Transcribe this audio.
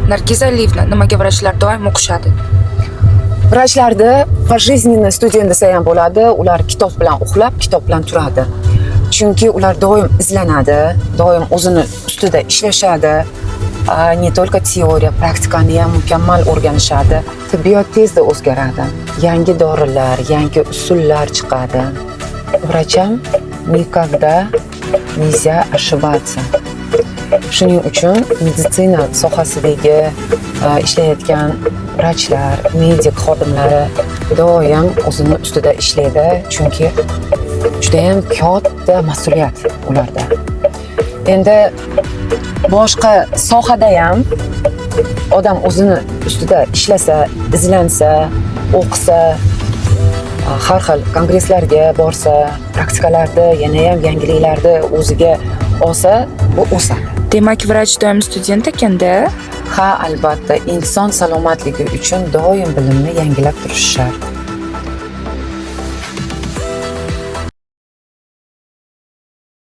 Nargiza Aliyevna nimaga vrachlar doim o'qishadi? Vrachlarda pожизненный student desa ham bo'ladi. Ular kitob bilan uxlab, kitob bilan turadi. Chunki ular doim izlanadi, doim o'zini ustida ishlashadi. Не только teoriya, praktikani ham mukammal o'rganishadi. Tibbiyot tezda o'zgaradi. Yangi dorilar, yangi usullar chiqadi. Vracham никогда нельзя ошибаться. Shuning uchun meditsina sohasidagi ishlayotgan vrachlar, medik xodimlari doim o'zini ustida ishlaydi, chunki juda ham katta mas'uliyat ularda. Endi boshqa sohada ham odam o'zini ustida ishlasa, izlansa, o'qisa, har xil kongresslarga borsa, praktikalarda yana ham yangiliklarni o'ziga olsa, bu o'sadi. Demak, vrach doim student ekanda? Ha, albatta, inson salomatligi uchun doim bilimni yangilab turish shart.